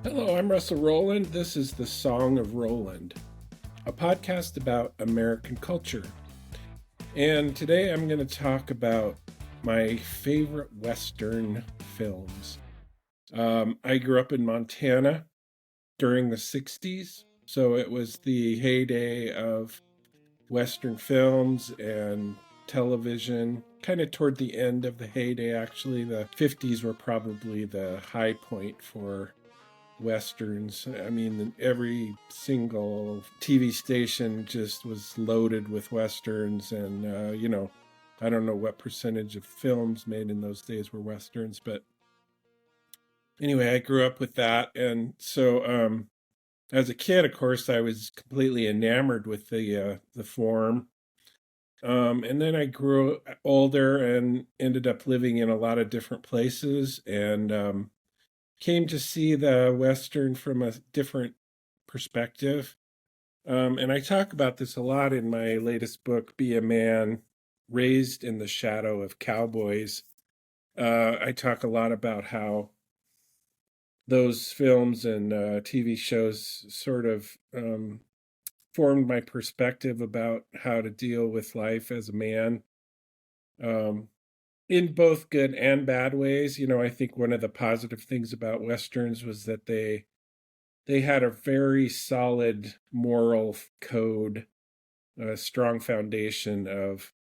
Hello, I'm Russell Rowland. This is The Song of Roland, a podcast about American culture. And today I'm going to talk about my favorite Western films. I grew up in Montana during the 60s, so it was the heyday of Western films and television. Kind of toward the end of the heyday, actually. The 50s were probably the high point for Westerns. I mean, every single TV station just was loaded with Westerns. And, I don't know what percentage of films made in those days were Westerns. But anyway, I grew up with that. And so as a kid, of course, I was completely enamored with the form. And then I grew older and ended up living in a lot of different places and came to see the Western from a different perspective. And I talk about this a lot in my latest book, Be a Man Raised in the Shadow of Cowboys. I talk a lot about how those films and TV shows sort of formed my perspective about how to deal with life as a man. Um, in both good and bad ways. I think one of the positive things about Westerns was that they had a very solid moral code, a strong foundation of,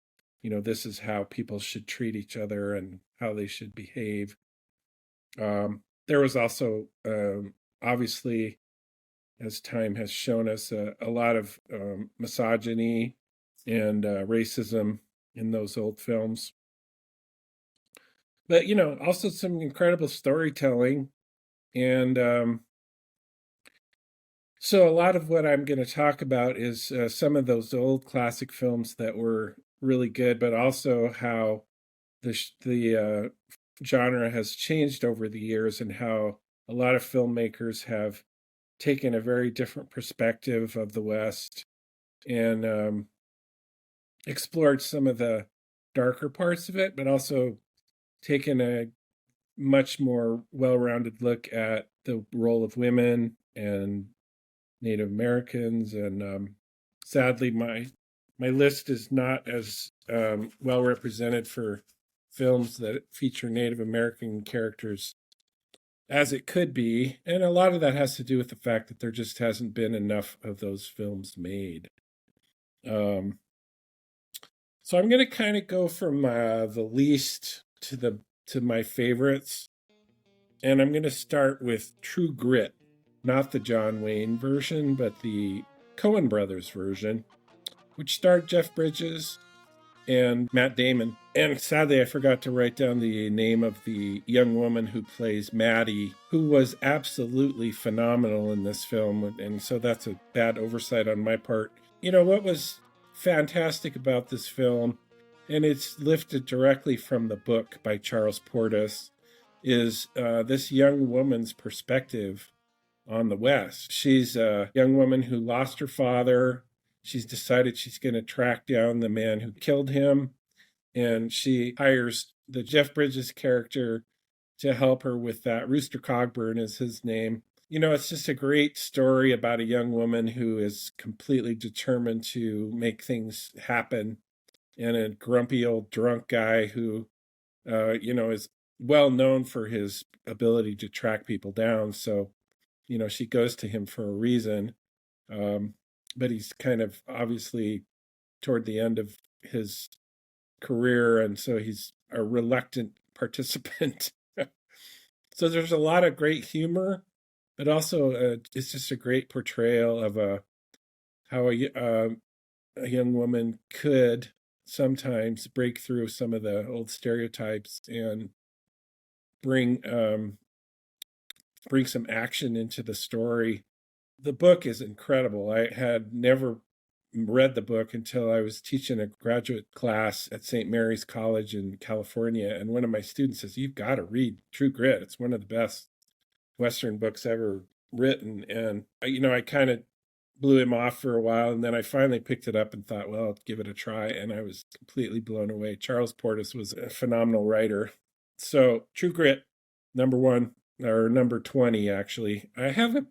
this is how people should treat each other and how they should behave. There was also, obviously, as time has shown us, a lot of misogyny and racism in those old films. But, also some incredible storytelling. And so a lot of what I'm going to talk about is some of those old classic films that were really good, but also how the genre has changed over the years and how a lot of filmmakers have taken a very different perspective of the West and explored some of the darker parts of it, but also taken a much more well-rounded look at the role of women and Native Americans. And sadly, my list is not as well represented for films that feature Native American characters as it could be. And a lot of that has to do with the fact that there just hasn't been enough of those films made. Um, so I'm going to kind of go from the least to my favorites. And I'm going to start with True Grit, not the John Wayne version, but the Coen Brothers version, which starred Jeff Bridges and Matt Damon. And sadly, I forgot to write down the name of the young woman who plays Maddie, who was absolutely phenomenal in this film. And so that's a bad oversight on my part. What was fantastic about this film, and it's lifted directly from the book by Charles Portis, is this young woman's perspective on the West. She's a young woman who lost her father. She's decided she's going to track down the man who killed him. And she hires the Jeff Bridges character to help her with that. Rooster Cogburn is his name. It's just a great story about a young woman who is completely determined to make things happen, and a grumpy old drunk guy who, is well known for his ability to track people down. So, she goes to him for a reason. But he's kind of obviously toward the end of his career, and so he's a reluctant participant. So there's a lot of great humor, but also it's just a great portrayal of how a young woman could sometimes break through some of the old stereotypes and bring some action into the story. The book is incredible. I had never read the book until I was teaching a graduate class at St. Mary's College in California. And one of my students says, "You've got to read True Grit. It's one of the best Western books ever written." And, I kind of blew him off for a while. And then I finally picked it up and thought, well, I'll give it a try. And I was completely blown away. Charles Portis was a phenomenal writer. So True Grit, number one. or number 20, actually. I have a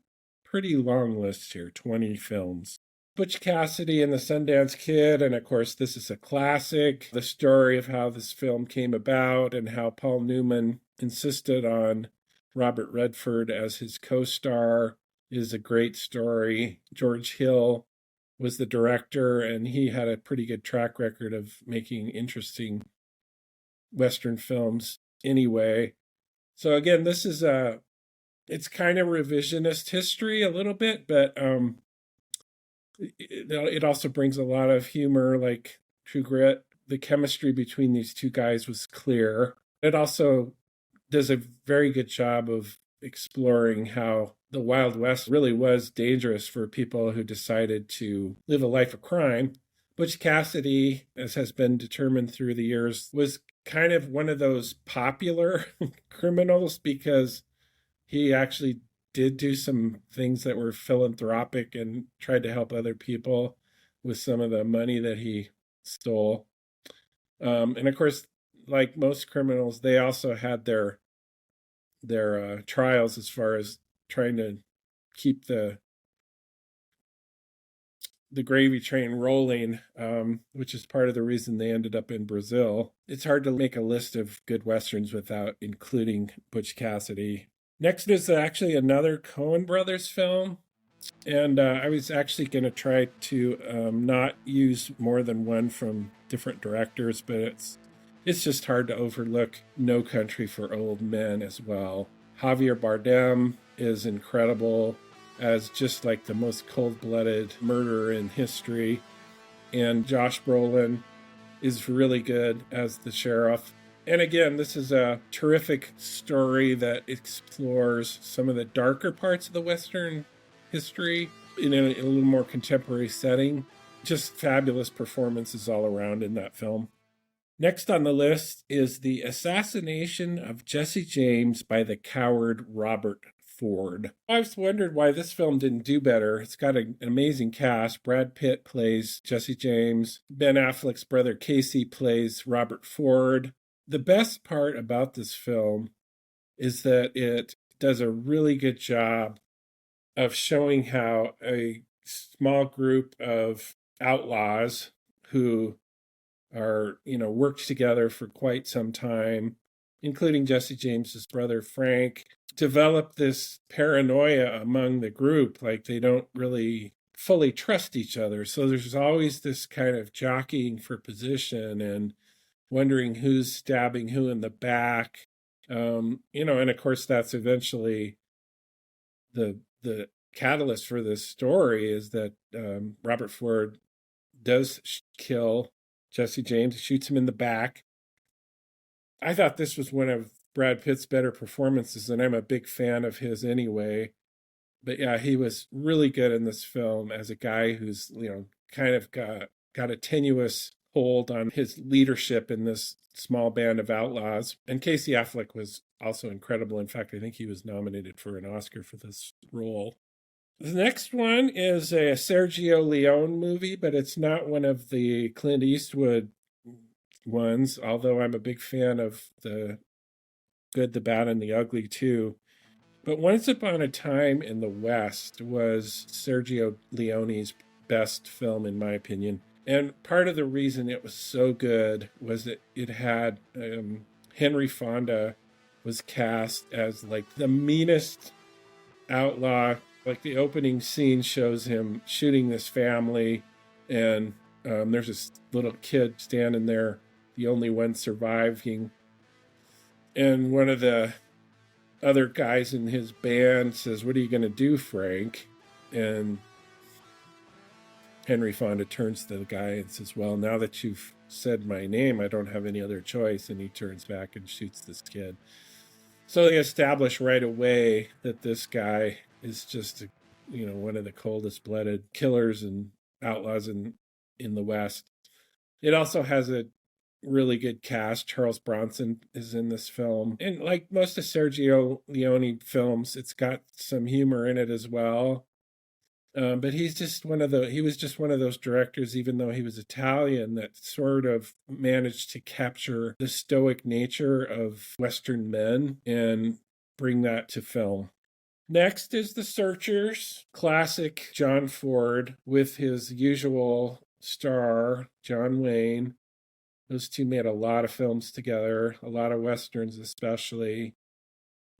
pretty long list here, 20 films. Butch Cassidy and the Sundance Kid, and of course, this is a classic. The story of how this film came about and how Paul Newman insisted on Robert Redford as his co star is a great story. George Hill was the director, and he had a pretty good track record of making interesting Western films anyway. So again, this is it's kind of revisionist history a little bit, but it also brings a lot of humor, like True Grit. The chemistry between these two guys was clear. It also does a very good job of exploring how the Wild West really was dangerous for people who decided to live a life of crime. Butch Cassidy, as has been determined through the years, was kind of one of those popular criminals because he actually did do some things that were philanthropic and tried to help other people with some of the money that he stole. And of course, like most criminals, they also had their trials as far as trying to keep the gravy train rolling, which is part of the reason they ended up in Brazil. It's hard to make a list of good Westerns without including Butch Cassidy. Next is actually another Coen Brothers film. And I was actually going to try to not use more than one from different directors, but it's just hard to overlook No Country for Old Men as well. Javier Bardem is incredible as just like the most cold-blooded murderer in history. And Josh Brolin is really good as the sheriff. And again, this is a terrific story that explores some of the darker parts of the Western history in a little more contemporary setting. Just fabulous performances all around in that film. Next on the list is The Assassination of Jesse James by the Coward Robert Ford. I've wondered why this film didn't do better. It's got an amazing cast. Brad Pitt plays Jesse James. Ben Affleck's brother Casey plays Robert Ford. The best part about this film is that it does a really good job of showing how a small group of outlaws who are, worked together for quite some time, including Jesse James's brother Frank, develop this paranoia among the group, like they don't really fully trust each other. So there's always this kind of jockeying for position and wondering who's stabbing who in the back. And of course that's eventually the catalyst for this story is that Robert Ford does kill Jesse James, shoots him in the back. I thought this was one of Brad Pitt's better performances, and I'm a big fan of his anyway. But yeah, he was really good in this film as a guy who's, kind of got a tenuous hold on his leadership in this small band of outlaws. And Casey Affleck was also incredible. In fact, I think he was nominated for an Oscar for this role. The next one is a Sergio Leone movie, but it's not one of the Clint Eastwood ones, although I'm a big fan of the Good, the Bad, and the Ugly too. But Once Upon a Time in the West was Sergio Leone's best film, in my opinion. And part of the reason it was so good was that it had Henry Fonda was cast as like the meanest outlaw. Like the opening scene shows him shooting this family, and there's this little kid standing there, the only one surviving. And one of the other guys in his band says, "What are you going to do, Frank?" And Henry Fonda turns to the guy and says, "Well, now that you've said my name, I don't have any other choice." And he turns back and shoots this kid. So they establish right away that this guy is just, one of the coldest blooded killers and outlaws in the West. It also has a really good cast. Charles Bronson is in this film. And like most of Sergio Leone films, it's got some humor in it as well. But he was just one of those directors, even though he was Italian, that sort of managed to capture the stoic nature of Western men and bring that to film. Next is The Searchers, classic John Ford with his usual star, John Wayne. Those two made a lot of films together, a lot of westerns especially.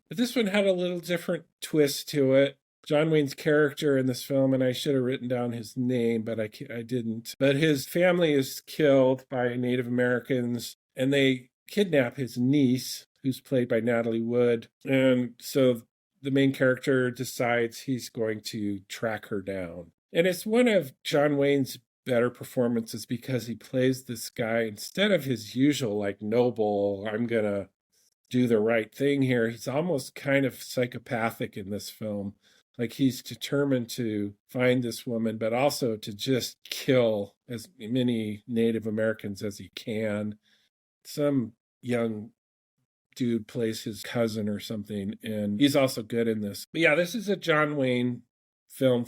But this one had a little different twist to it. John Wayne's character in this film, and I should have written down his name, but I didn't. But his family is killed by Native Americans, and they kidnap his niece, who's played by Natalie Wood. And so the main character decides he's going to track her down. And it's one of John Wayne's better performances because he plays this guy instead of his usual, like, noble, I'm going to do the right thing here. He's almost kind of psychopathic in this film. Like, he's determined to find this woman, but also to just kill as many Native Americans as he can. Some young dude plays his cousin or something, and he's also good in this. But yeah, this is a John Wayne film,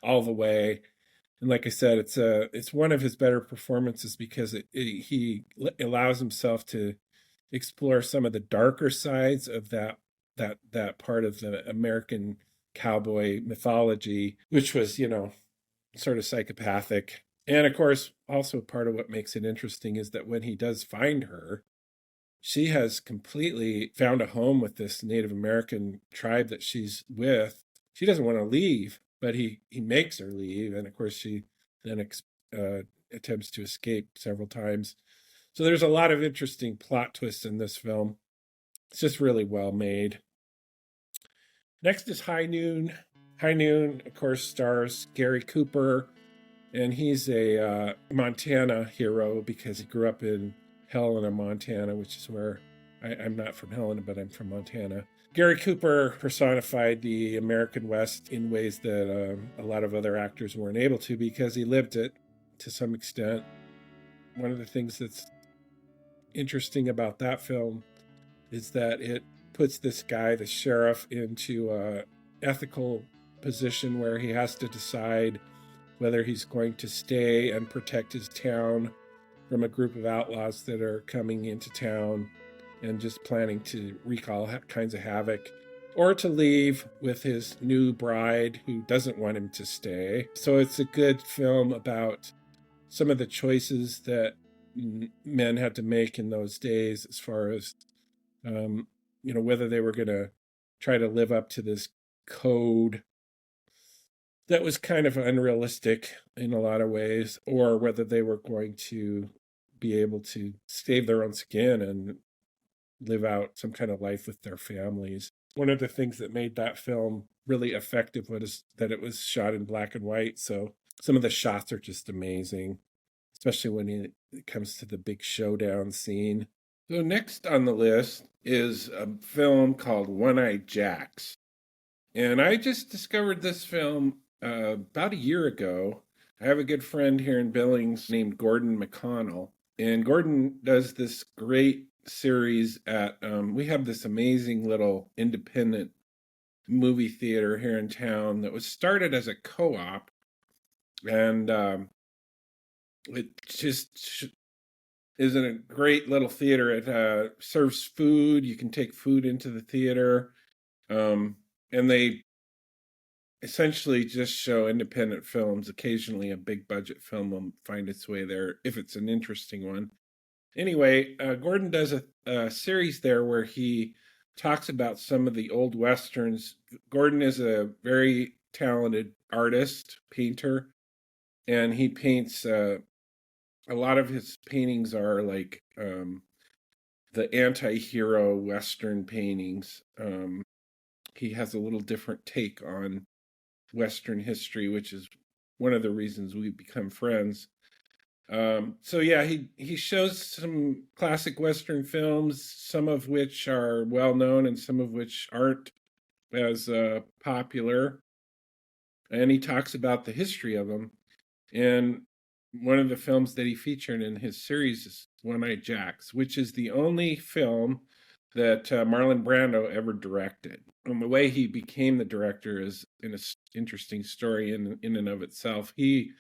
all the way. And like I said, it's one of his better performances because he allows himself to explore some of the darker sides of that part of the American cowboy mythology, which was, sort of psychopathic. And of course, also part of what makes it interesting is that when he does find her, she has completely found a home with this Native American tribe that she's with. She doesn't want to leave, but he makes her leave. And of course, she then attempts to escape several times. So there's a lot of interesting plot twists in this film. It's just really well made. Next is High Noon. High Noon, of course, stars Gary Cooper, and he's a Montana hero because he grew up in Helena, Montana, which is where I'm not from Helena, but I'm from Montana. Gary Cooper personified the American West in ways that a lot of other actors weren't able to because he lived it to some extent. One of the things that's interesting about that film is that it puts this guy, the sheriff, into an ethical position where he has to decide whether he's going to stay and protect his town from a group of outlaws that are coming into town and just planning to wreak all kinds of havoc, or to leave with his new bride who doesn't want him to stay. So it's a good film about some of the choices that men had to make in those days as far as, whether they were going to try to live up to this code that was kind of unrealistic in a lot of ways, or whether they were going to be able to save their own skin and live out some kind of life with their families. One of the things that made that film really effective was that it was shot in black and white. So some of the shots are just amazing, especially when it comes to the big showdown scene. So next on the list is a film called One-Eyed Jacks. And I just discovered this film about a year ago. I have a good friend here in Billings named Gordon McConnell. And Gordon does this great series at, we have this amazing little independent movie theater here in town that was started as a co-op. And it just is a great little theater. It serves food. You can take food into the theater. And they essentially just show independent films. Occasionally a big budget film will find its way there if it's an interesting one. Anyway, Gordon does a series there where he talks about some of the old westerns. Gordon is a very talented artist, painter, and he paints, a lot of his paintings are like the anti-hero western paintings. He has a little different take on Western history, which is one of the reasons we've become friends. So yeah, he shows some classic Western films, some of which are well known and some of which aren't as popular. And he talks about the history of them. And one of the films that he featured in his series is One-Eyed Jacks, which is the only film that Marlon Brando ever directed. And the way he became the director is an interesting story in and of itself. He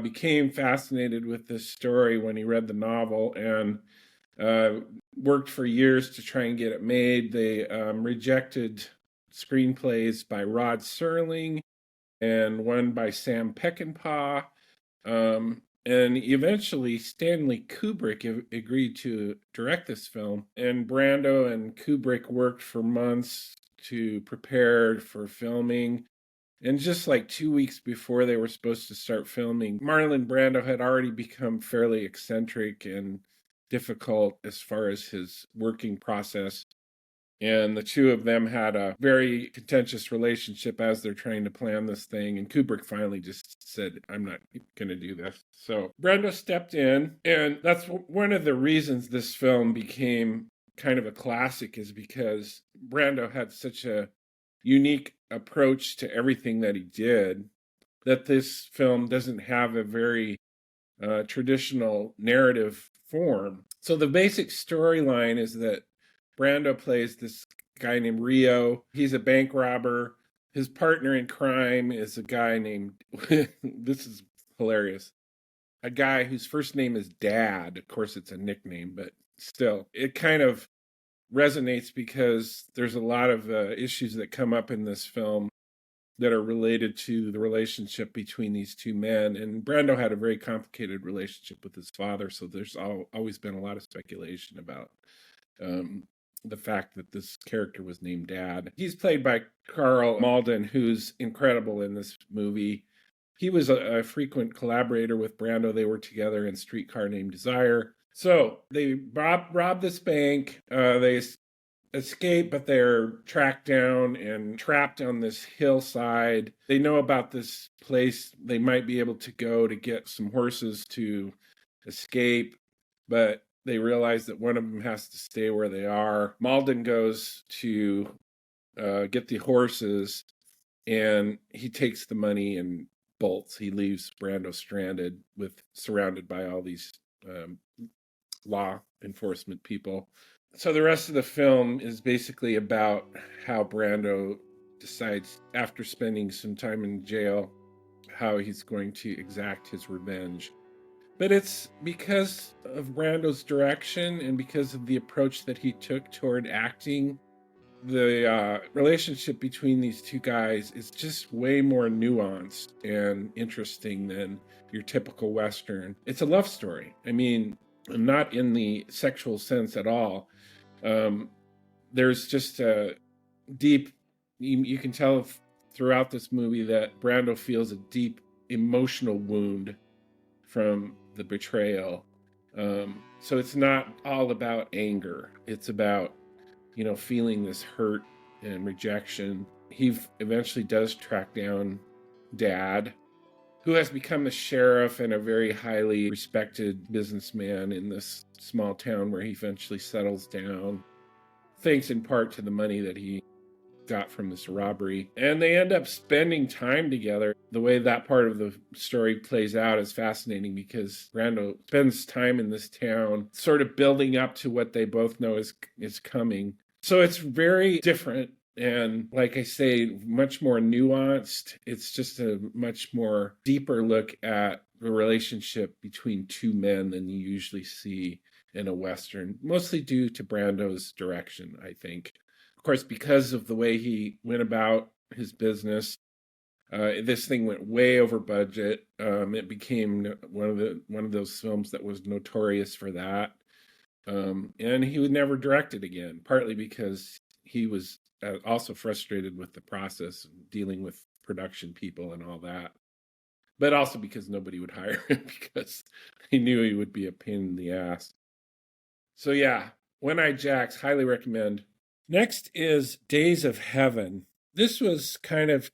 became fascinated with this story when he read the novel, and Uh, Worked for years to try and get it made. They rejected screenplays by Rod Serling and one by Sam Peckinpah. And eventually, Stanley Kubrick agreed to direct this film. And Brando and Kubrick worked for months to prepare for filming. And just like 2 weeks before they were supposed to start filming, Marlon Brando had already become fairly eccentric and difficult as far as his working process. And the two of them had a very contentious relationship as they're trying to plan this thing. And Kubrick finally just said, I'm not going to do this. So Brando stepped in. And that's one of the reasons this film became kind of a classic, is because Brando had such a unique approach to everything that he did, that this film doesn't have a very traditional narrative form. So the basic storyline is that Brando plays this guy named Rio. He's a bank robber. His partner in crime is a guy named, this is hilarious, a guy whose first name is Dad. Of course, it's a nickname, but still, it kind of resonates because there's a lot of issues that come up in this film that are related to the relationship between these two men. And Brando had a very complicated relationship with his father, so there's always been a lot of speculation about the fact that this character was named Dad. He's played by Carl Malden, who's incredible in this movie. He was a frequent collaborator with Brando. They were together in Streetcar Named Desire. So they rob this bank. They escape, but they're tracked down and trapped on this hillside. They know about this place they might be able to go to get some horses to escape, but they realize that one of them has to stay where they are. Malden goes to get the horses, and he takes the money and bolts. He leaves Brando stranded, surrounded by all these law enforcement people. So the rest of the film is basically about how Brando decides, after spending some time in jail, how he's going to exact his revenge. But it's because of Brando's direction and because of the approach that he took toward acting. The relationship between these two guys is just way more nuanced and interesting than your typical Western. It's a love story. I mean, not in the sexual sense at all. There's just a deep, you can tell throughout this movie that Brando feels a deep emotional wound from the betrayal. So it's not all about anger. It's about, feeling this hurt and rejection. He eventually does track down Dad, who has become the sheriff and a very highly respected businessman in this small town where he eventually settles down, thanks in part to the money that he got from this robbery. And they end up spending time together. The way that part of the story plays out is fascinating because Brando spends time in this town sort of building up to what they both know is coming. So it's very different. And like I say, much more nuanced. It's just a much more deeper look at the relationship between two men than you usually see in a Western, mostly due to Brando's direction, I think. Of course, because of the way he went about his business, this thing went way over budget. It became one of those films that was notorious for that. And he would never direct it again, partly because he was also frustrated with the process, dealing with production people and all that. But also because nobody would hire him because he knew he would be a pain in the ass. So yeah, One-Eyed Jacks, highly recommend. Next is Days of Heaven. This was kind of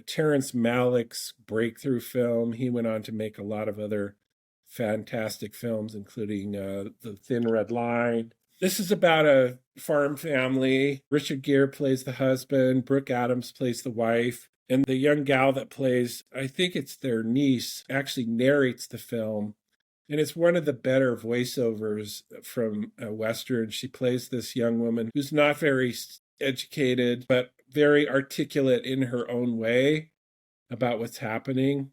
Terrence Malick's breakthrough film. He went on to make a lot of other fantastic films, including The Thin Red Line. This is about a farm family. Richard Gere plays the husband. Brooke Adams plays the wife. And the young gal that plays, I think it's their niece, actually narrates the film. And it's one of the better voiceovers from a Western. She plays this young woman who's not very educated, but very articulate in her own way about what's happening.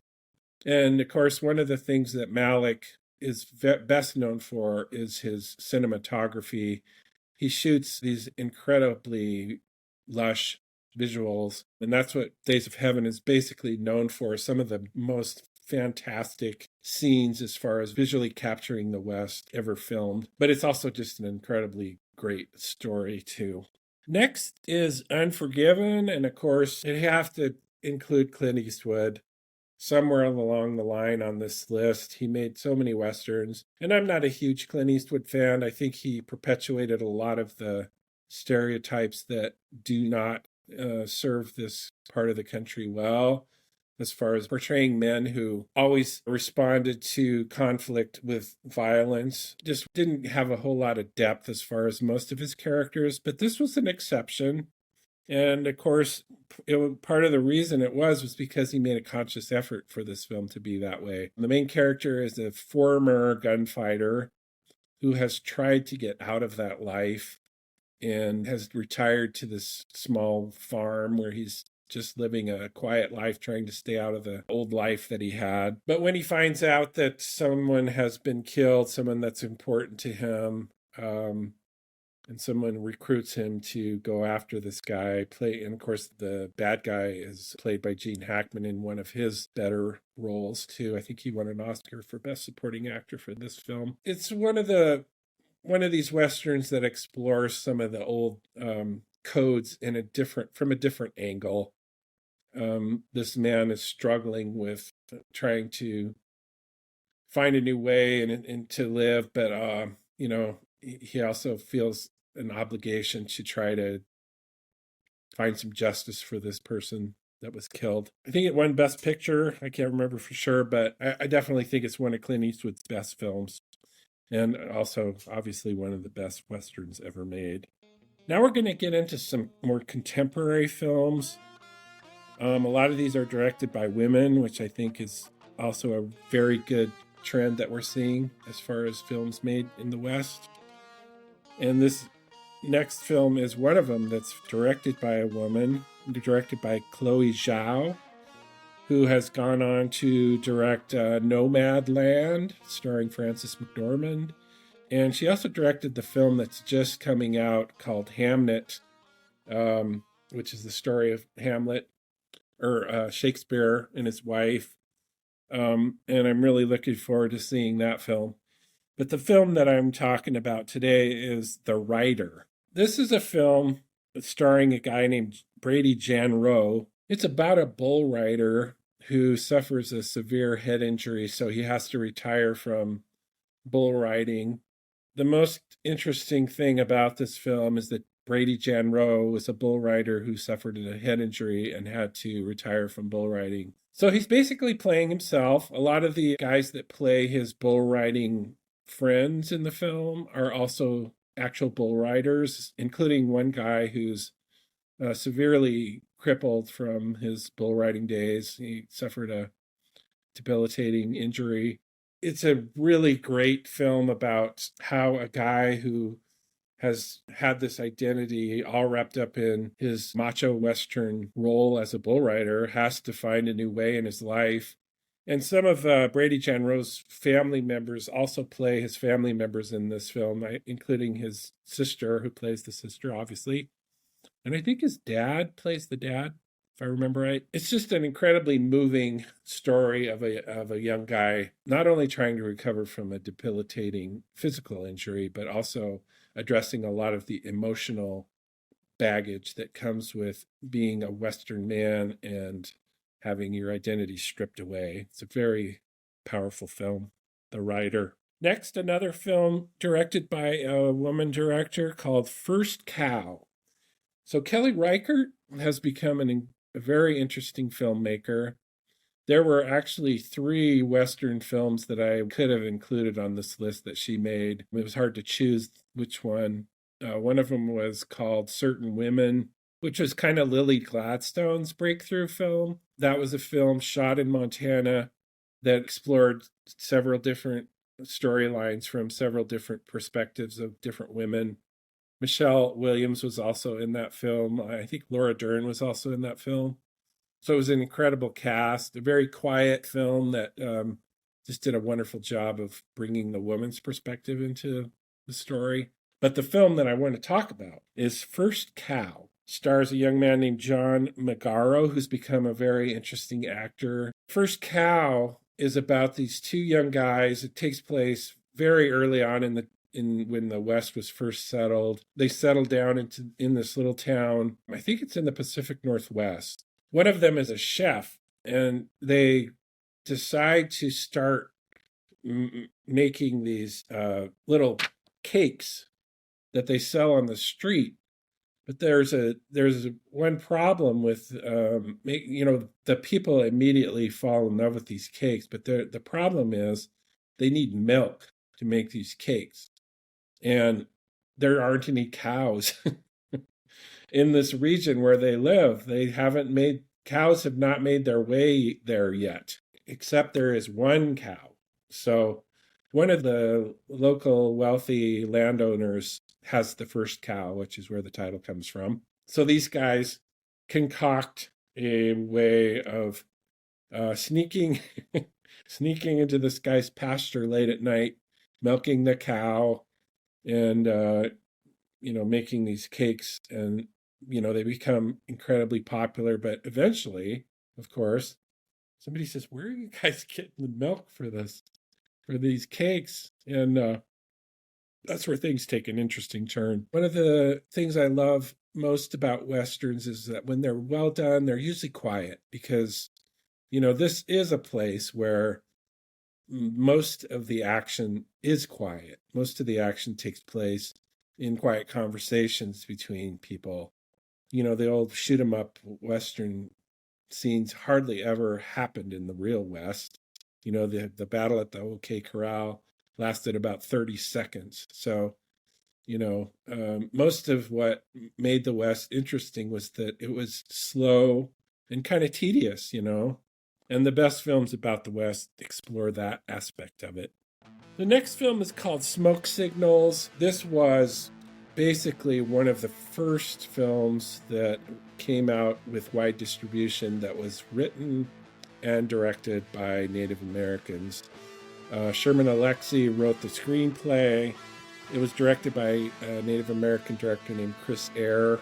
And of course, one of the things that Malick is best known for is his cinematography. He shoots these incredibly lush visuals, and that's what Days of Heaven is basically known for. Some of the most fantastic scenes as far as visually capturing the West ever filmed, but it's also just an incredibly great story too. Next is Unforgiven, and of course, you have to include Clint Eastwood. Somewhere along the line on this list, he made so many Westerns. And I'm not a huge Clint Eastwood fan. I think he perpetuated a lot of the stereotypes that do not serve this part of the country well, as far as portraying men who always responded to conflict with violence. Just didn't have a whole lot of depth as far as most of his characters, but this was an exception. And of course, part of the reason it was because he made a conscious effort for this film to be that way. The main character is a former gunfighter who has tried to get out of that life and has retired to this small farm where he's just living a quiet life, trying to stay out of the old life that he had. But when he finds out that someone has been killed, someone that's important to him, and someone recruits him to go after this guy. And of course, the bad guy is played by Gene Hackman in one of his better roles too. I think he won an Oscar for Best Supporting Actor for this film. It's one of these westerns that explores some of the old codes from a different angle. This man is struggling with trying to find a new way and to live, but he also feels an obligation to try to find some justice for this person that was killed. I think it won Best Picture. I can't remember for sure, but I definitely think it's one of Clint Eastwood's best films, and also obviously one of the best Westerns ever made. Now we're going to get into some more contemporary films. A lot of these are directed by women, which I think is also a very good trend that we're seeing as far as films made in the West. And this next film is one of them that's directed by a woman, directed by Chloe Zhao, who has gone on to direct Nomadland, starring Frances McDormand. And she also directed the film that's just coming out called Hamnet, which is the story of Hamlet, or Shakespeare and his wife. And I'm really looking forward to seeing that film. But the film that I'm talking about today is The Rider. This is a film starring a guy named Brady Janro. It's about a bull rider who suffers a severe head injury, so he has to retire from bull riding. The most interesting thing about this film is that Brady Janro was a bull rider who suffered a head injury and had to retire from bull riding. So he's basically playing himself. A lot of the guys that play his bull riding friends in the film are also actual bull riders, including one guy who's severely crippled from his bull riding days. He suffered a debilitating injury. It's a really great film about how a guy who has had this identity all wrapped up in his macho Western role as a bull rider has to find a new way in his life. And some of Brady Janro's family members also play his family members in this film, including his sister, who plays the sister, obviously. And I think his dad plays the dad, if I remember right. It's just an incredibly moving story of a young guy, not only trying to recover from a debilitating physical injury, but also addressing a lot of the emotional baggage that comes with being a Western man and having your identity stripped away. It's a very powerful film, The Rider. Next, another film directed by a woman director called First Cow. So Kelly Reichardt has become a very interesting filmmaker. There were actually 3 Western films that I could have included on this list that she made. It was hard to choose which one. One of them was called Certain Women, which was kind of Lily Gladstone's breakthrough film. That was a film shot in Montana that explored several different storylines from several different perspectives of different women. Michelle Williams was also in that film. I think Laura Dern was also in that film. So it was an incredible cast, a very quiet film that just did a wonderful job of bringing the woman's perspective into the story. But the film that I want to talk about is First Cow. Stars a young man named John Magaro, who's become a very interesting actor. First Cow is about these two young guys. It takes place very early on when the West was first settled. They settled down in this little town. I think it's in the Pacific Northwest. One of them is a chef, and they decide to start making these little cakes that they sell on the street. But there's one problem with the people immediately fall in love with these cakes, but the problem is they need milk to make these cakes, and there aren't any cows in this region where they live. Cows have not made their way there yet, except there is one cow. So one of the local wealthy landowners has the first cow, which is where the title comes from. So these guys concoct a way of sneaking into this guy's pasture late at night, milking the cow, and making these cakes. And they become incredibly popular. But eventually, of course, somebody says, "Where are you guys getting the milk for these cakes?" And that's where things take an interesting turn. One of the things I love most about Westerns is that when they're well done, they're usually quiet, because, this is a place where most of the action is quiet. Most of the action takes place in quiet conversations between people. The old shoot 'em up Western scenes hardly ever happened in the real West. The battle at the OK Corral lasted about 30 seconds. So, most of what made the West interesting was that it was slow and kind of tedious, and the best films about the West explore that aspect of it. The next film is called Smoke Signals. This was basically one of the first films that came out with wide distribution that was written and directed by Native Americans. Sherman Alexie wrote the screenplay. It was directed by a Native American director named Chris Eyre.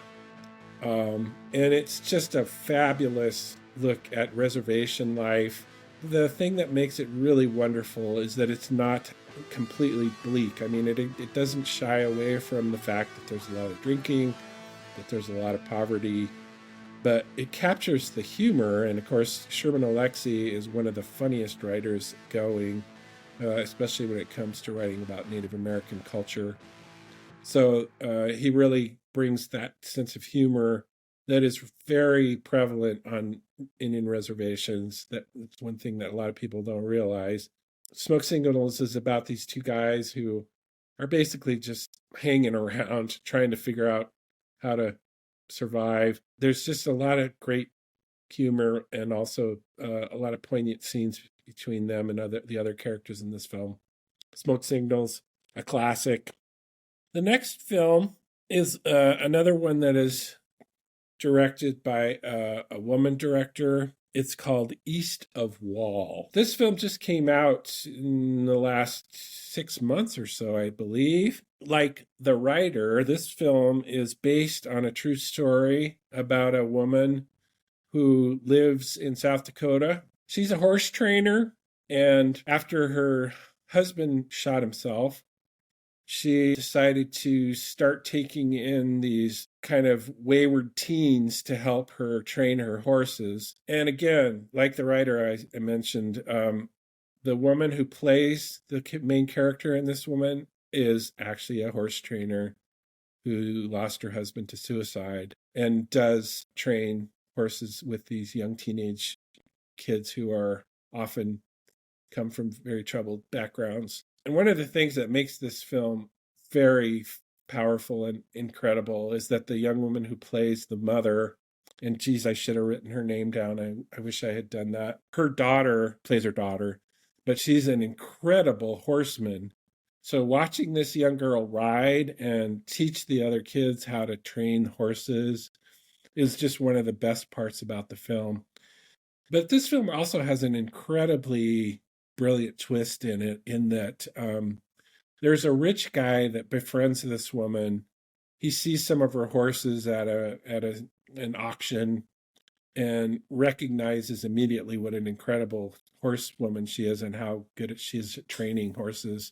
And it's just a fabulous look at reservation life. The thing that makes it really wonderful is that it's not completely bleak. I mean, it doesn't shy away from the fact that there's a lot of drinking, that there's a lot of poverty, but it captures the humor. And of course, Sherman Alexie is one of the funniest writers going, especially when it comes to writing about Native American culture. So he really brings that sense of humor that is very prevalent in reservations. That's one thing that a lot of people don't realize. Smoke Signals is about these two guys who are basically just hanging around, trying to figure out how to survive. There's just a lot of great humor and also a lot of poignant scenes between them and the other characters in this film. Smoke Signals, a classic. The next film is another one that is directed by a woman director. It's called East of Wall. This film just came out in the last 6 months or so, I believe. Like the writer, this film is based on a true story about a woman who lives in South Dakota. She's a horse trainer, and after her husband shot himself, she decided to start taking in these kind of wayward teens to help her train her horses. And again, like the writer I mentioned, the woman who plays the main character in this woman is actually a horse trainer who lost her husband to suicide and does train horses with these young teenage kids who are often come from very troubled backgrounds. And one of the things that makes this film very powerful and incredible is that the young woman who plays the mother, and geez, I should have written her name down. I wish I had done that. Her daughter plays her daughter, but she's an incredible horseman. So watching this young girl ride and teach the other kids how to train horses is just one of the best parts about the film. But this film also has an incredibly brilliant twist in it, in that there's a rich guy that befriends this woman. He sees some of her horses at an auction and recognizes immediately what an incredible horsewoman she is and how good she is at training horses.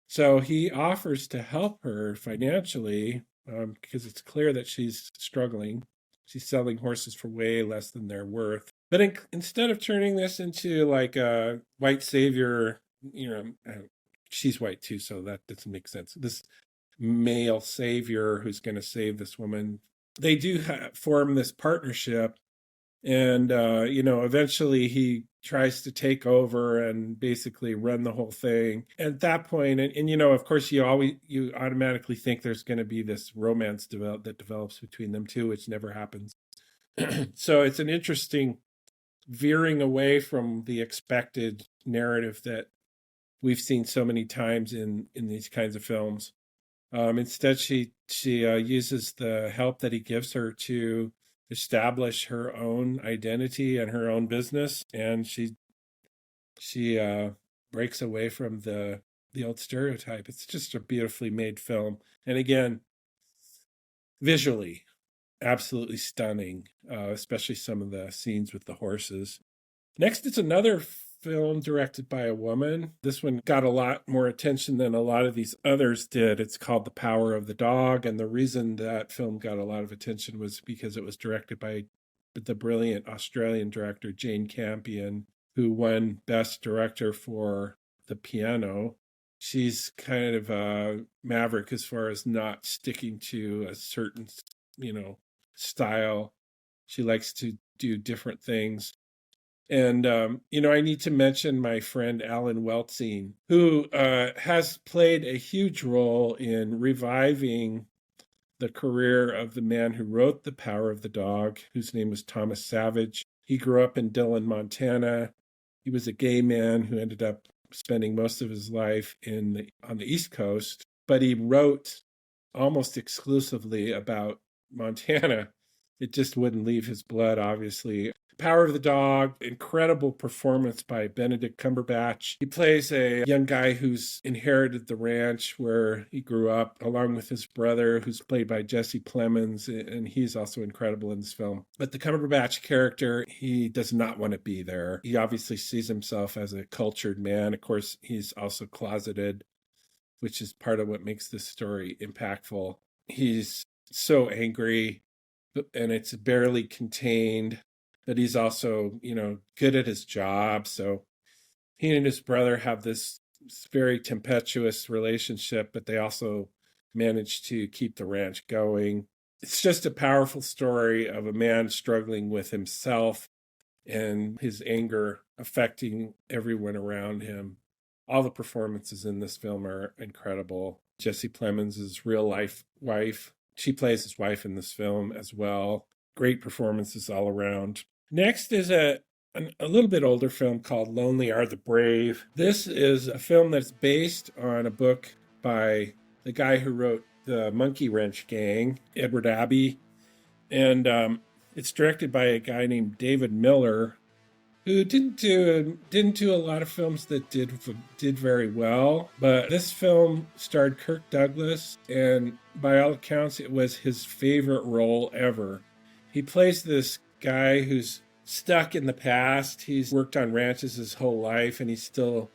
So he offers to help her financially, because it's clear that she's struggling. She's selling horses for way less than they're worth. But instead of turning this into like a white savior, she's white too, so that doesn't make sense. This male savior who's going to save this woman, they do form this partnership. And, eventually he tries to take over and basically run the whole thing. At that point, of course, you automatically think there's going to be this romance that develops between them two, which never happens. So it's an interesting veering away from the expected narrative that we've seen so many times in these kinds of films. Instead, she uses the help that he gives her to establish her own identity and her own business, and she breaks away from the old stereotype. It's just a beautifully made film, and again, visually, absolutely stunning, especially some of the scenes with the horses. Next, it's another film directed by a woman. This one got a lot more attention than a lot of these others did. It's called The Power of the Dog, and the reason that film got a lot of attention was because it was directed by the brilliant Australian director Jane Campion, who won Best Director for The Piano. She's kind of a maverick as far as not sticking to a certain, style. She likes to do different things. And, I need to mention my friend Alan Weltzine, who has played a huge role in reviving the career of the man who wrote The Power of the Dog, whose name was Thomas Savage. He grew up in Dillon, Montana. He was a gay man who ended up spending most of his life on the East Coast, but he wrote almost exclusively about Montana. It just wouldn't leave his blood, obviously. Power of the Dog, incredible performance by Benedict Cumberbatch. He plays a young guy who's inherited the ranch where he grew up, along with his brother, who's played by Jesse Plemons, and he's also incredible in this film. But the Cumberbatch character, he does not want to be there. He obviously sees himself as a cultured man. Of course, he's also closeted, which is part of what makes this story impactful. He's so angry, and it's barely contained. But he's also, good at his job. So he and his brother have this very tempestuous relationship, but they also manage to keep the ranch going. It's just a powerful story of a man struggling with himself and his anger affecting everyone around him. All the performances in this film are incredible. Jesse Plemons' real life wife, she plays his wife in this film as well. Great performances all around. Next is a little bit older film called Lonely Are the Brave. This is a film that's based on a book by the guy who wrote The Monkey Wrench Gang, Edward Abbey. And it's directed by a guy named David Miller, who didn't do a lot of films that did very well. But this film starred Kirk Douglas, and by all accounts, it was his favorite role ever. He plays this guy who's stuck in the past. He's worked on ranches his whole life, and he still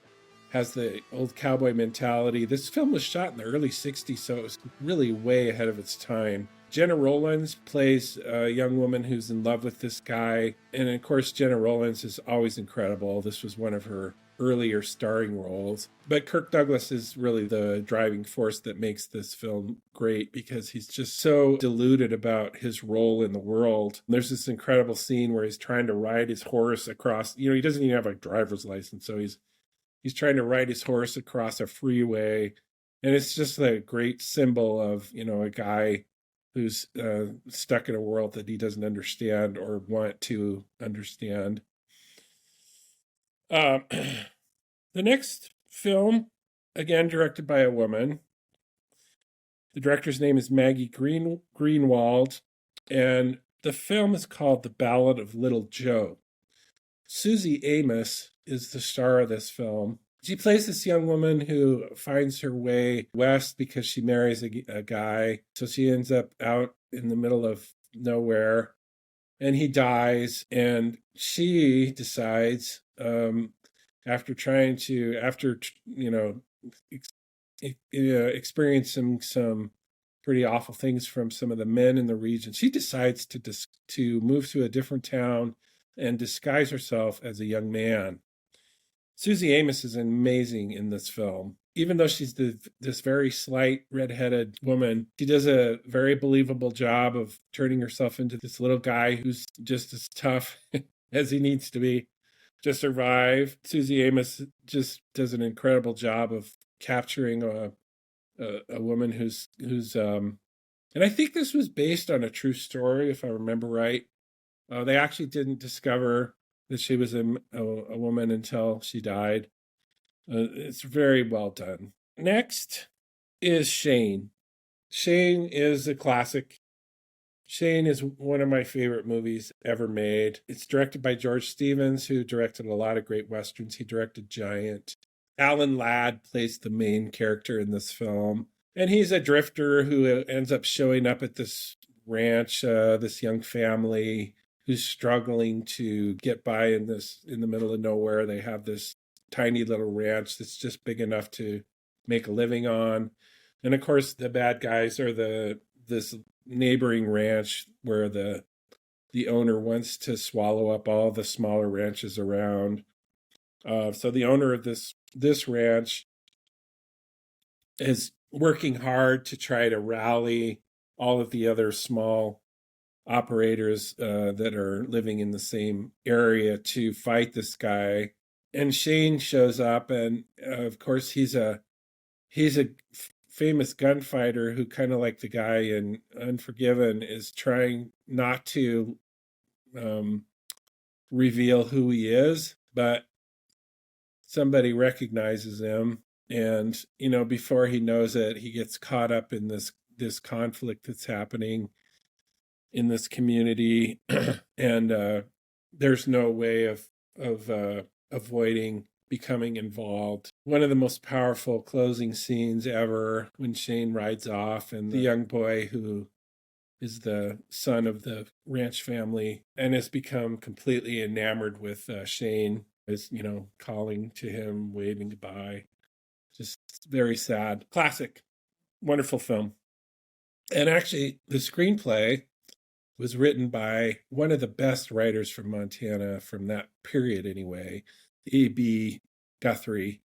has the old cowboy mentality. This film was shot in the early 60s, so it was really way ahead of its time. Jenna Rollins plays a young woman who's in love with this guy. And of course, Jenna Rollins is always incredible. This was one of her earlier starring roles. But Kirk Douglas is really the driving force that makes this film great, because he's just so deluded about his role in the world. There's this incredible scene where he's trying to ride his horse across, he doesn't even have a driver's license, so he's trying to ride his horse across a freeway. And it's just a great symbol of, a guy who's stuck in a world that he doesn't understand or want to understand. The next film, again directed by a woman. The director's name is Maggie Greenwald, and the film is called The Ballad of Little Joe. Susie Amos is the star of this film. She plays this young woman who finds her way west because she marries a guy. So she ends up out in the middle of nowhere and he dies. And she decides, after experiencing some pretty awful things from some of the men in the region, she decides to move to a different town and disguise herself as a young man. Susie Amos is amazing in this film. Even though she's this very slight redheaded woman, she does a very believable job of turning herself into this little guy who's just as tough as he needs to be to survive. Susie Amos just does an incredible job of capturing a woman who's and I think this was based on a true story, if I remember right. They actually didn't discover that she was a woman until she died. It's very well done. Next is Shane. Shane is a classic. Shane is one of my favorite movies ever made. It's directed by George Stevens, who directed a lot of great Westerns. He directed Giant. Alan Ladd plays the main character in this film. And he's a drifter who ends up showing up at this ranch, this young family who's struggling to get by in the middle of nowhere. They have this tiny little ranch that's just big enough to make a living on. And of course, the bad guys are this neighboring ranch where the owner wants to swallow up all the smaller ranches around. So the owner of this ranch is working hard to try to rally all of the other small operators that are living in the same area to fight this guy. And Shane shows up, and of course he's a famous gunfighter who, kind of like the guy in Unforgiven, is trying not to reveal who he is, but somebody recognizes him, and before he knows it, he gets caught up in this conflict that's happening in this community, and there's no way of avoiding becoming involved. One of the most powerful closing scenes ever, when Shane rides off and the young boy who is the son of the ranch family and has become completely enamored with Shane is, calling to him, waving goodbye. Just very sad. Classic. Wonderful film. And actually, the screenplay was written by one of the best writers from Montana from that period anyway, A.B. Guthrie,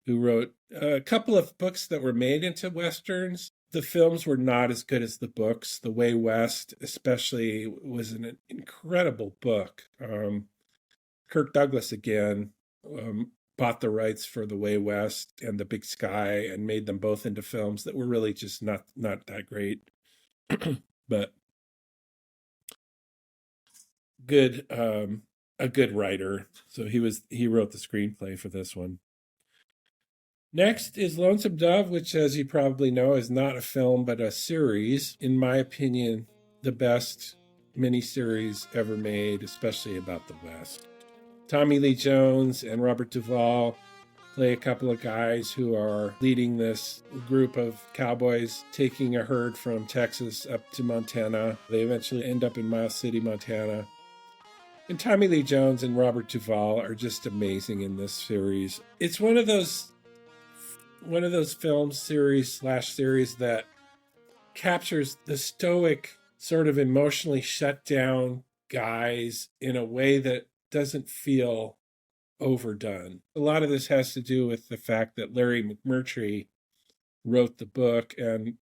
who wrote a couple of books that were made into Westerns. The films were not as good as the books. The Way West, especially, was an incredible book. Kirk Douglas, again, bought the rights for The Way West and The Big Sky and made them both into films that were really just not that great. But good, a good writer. So he wrote the screenplay for this one. Next is Lonesome Dove, which, as you probably know, is not a film but a series. In my opinion, the best miniseries ever made, especially about the West. Tommy Lee Jones and Robert Duvall play a couple of guys who are leading this group of cowboys taking a herd from Texas up to Montana. They eventually end up in Miles City, Montana. And Tommy Lee Jones and Robert Duvall are just amazing in this series. It's one of those film series that captures the stoic, sort of emotionally shut down guys in a way that doesn't feel overdone. A lot of this has to do with the fact that Larry McMurtry wrote the book and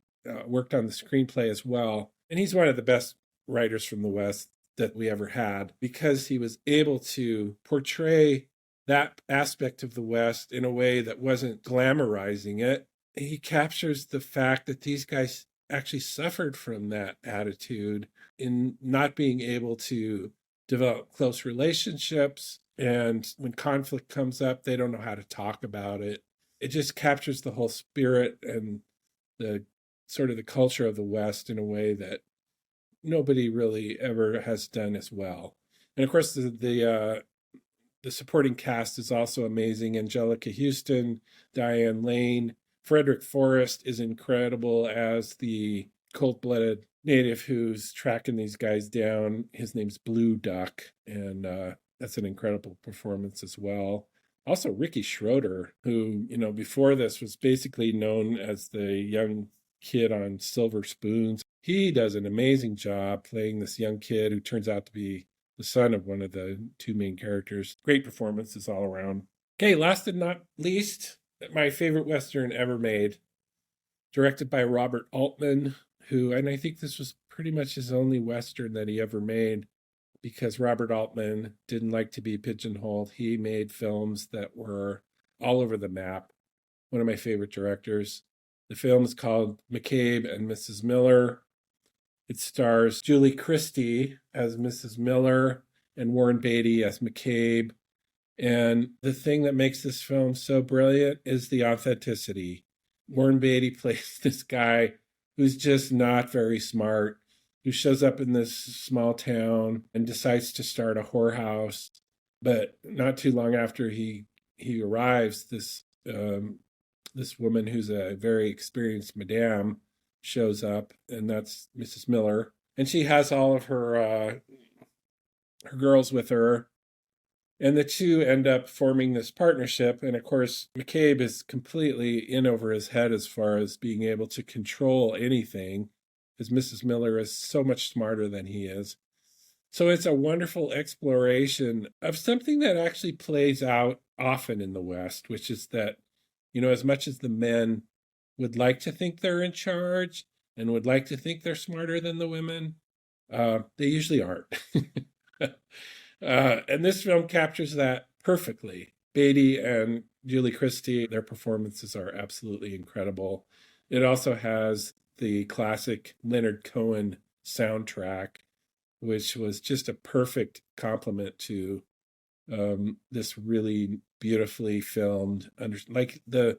worked on the screenplay as well. And he's one of the best writers from the West that we ever had, because he was able to portray that aspect of the West in a way that wasn't glamorizing it. He captures the fact that these guys actually suffered from that attitude in not being able to develop close relationships. And when conflict comes up, they don't know how to talk about it. It just captures the whole spirit and the sort of the culture of the West in a way that nobody really ever has done as well. And of course, the The supporting cast is also amazing. Angelica Houston, Diane Lane, Frederick Forrest is incredible as the cold-blooded native who's tracking these guys down. His name's Blue Duck, and that's an incredible performance as well. Also, Ricky Schroeder, who, before this was basically known as the young kid on Silver Spoons. He does an amazing job playing this young kid who turns out to be the son of one of the two main characters. Great performances all around. Okay, last and not least, my favorite Western ever made, directed by Robert Altman, and I think this was pretty much his only Western that he ever made, because Robert Altman didn't like to be pigeonholed. He made films that were all over the map. One of my favorite directors. The film is called McCabe and Mrs. Miller. It stars Julie Christie as Mrs. Miller and Warren Beatty as McCabe. And the thing that makes this film so brilliant is the authenticity. Warren Beatty plays this guy who's just not very smart, who shows up in this small town and decides to start a whorehouse. But not too long after he arrives, this woman who's a very experienced madame shows up, and that's Mrs. Miller. And she has all of her girls with her. And the two end up forming this partnership. And of course, McCabe is completely in over his head as far as being able to control anything, because Mrs. Miller is so much smarter than he is. So it's a wonderful exploration of something that actually plays out often in the West, which is that, as much as the men would like to think they're in charge and would like to think they're smarter than the women, they usually aren't. And this film captures that perfectly. Beatty and Julie Christie, their performances are absolutely incredible. It also has the classic Leonard Cohen soundtrack, which was just a perfect complement to this really beautifully filmed, the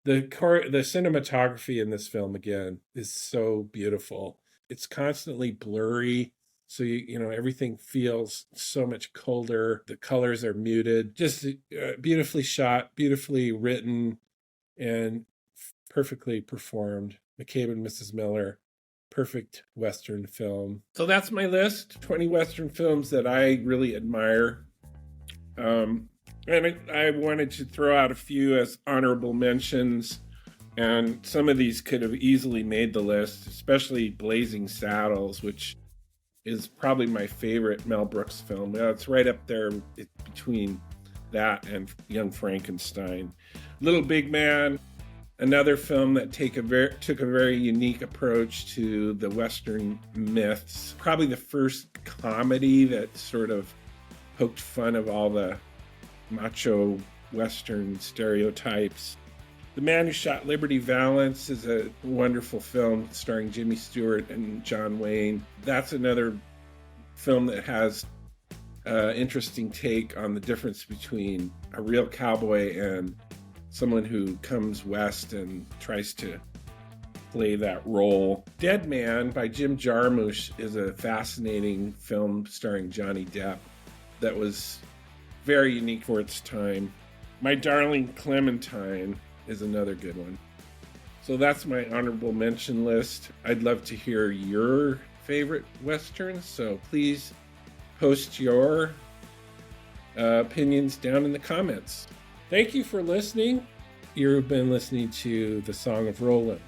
cinematography in this film, again, is so beautiful. It's constantly blurry, so everything feels so much colder. The colors are muted. Just beautifully shot, beautifully written, and perfectly performed. McCabe and Mrs. Miller, perfect Western film. So that's my list. 20 Western films that I really admire. And I wanted to throw out a few as honorable mentions, and some of these could have easily made the list, especially Blazing Saddles, which is probably my favorite Mel Brooks film. It's right up there between that and Young Frankenstein. Little Big Man, another film that took a very unique approach to the Western myths. Probably the first comedy that sort of poked fun of all the macho Western stereotypes. The Man Who Shot Liberty Valance is a wonderful film starring Jimmy Stewart and John Wayne. That's another film that has an interesting take on the difference between a real cowboy and someone who comes west and tries to play that role. Dead Man by Jim Jarmusch is a fascinating film starring Johnny Depp that was very unique for its time. My Darling Clementine is another good one. So that's my honorable mention list. I'd love to hear your favorite Westerns, so please post your opinions down in the comments. Thank you for listening. You've been listening to The Song of Roland,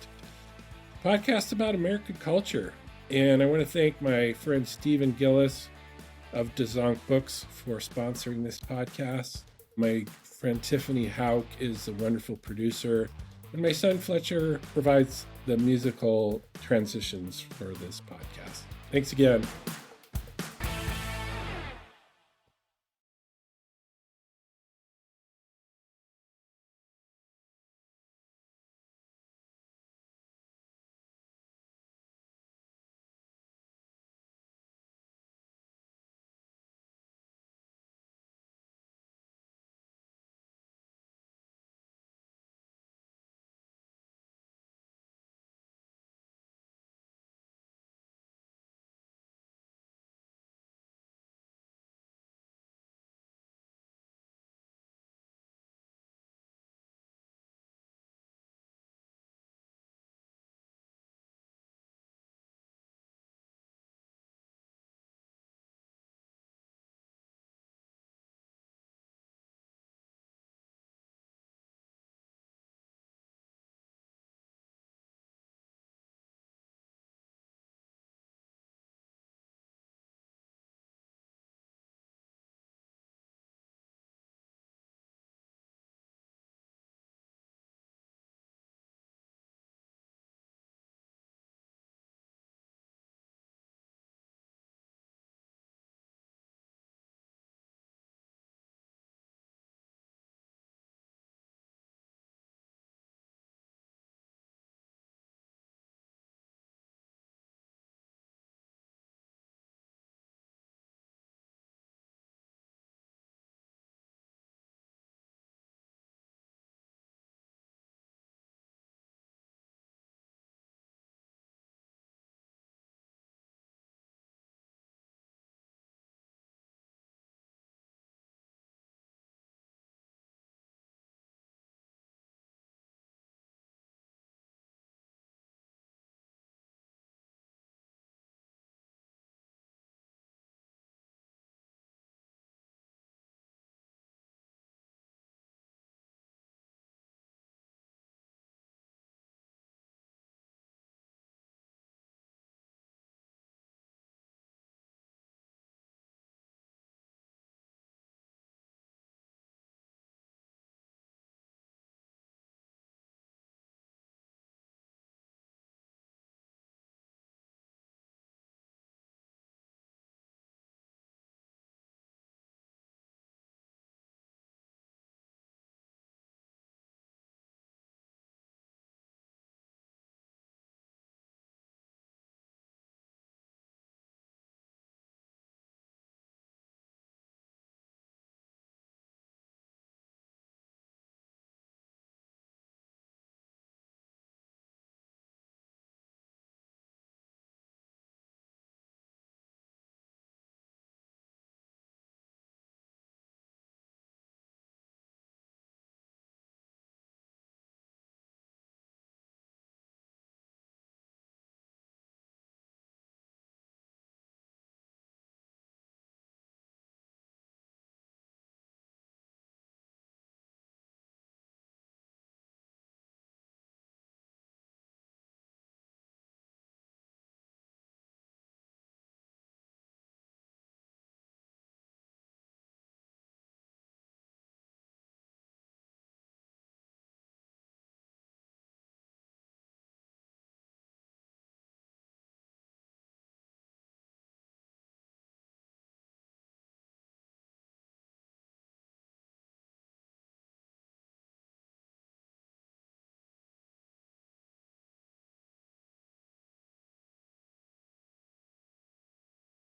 podcast about American culture. And I want to thank my friend Stephen Gillis of Dezonk Books for sponsoring this podcast. My friend Tiffany Hauk is a wonderful producer, and my son Fletcher provides the musical transitions for this podcast. Thanks again.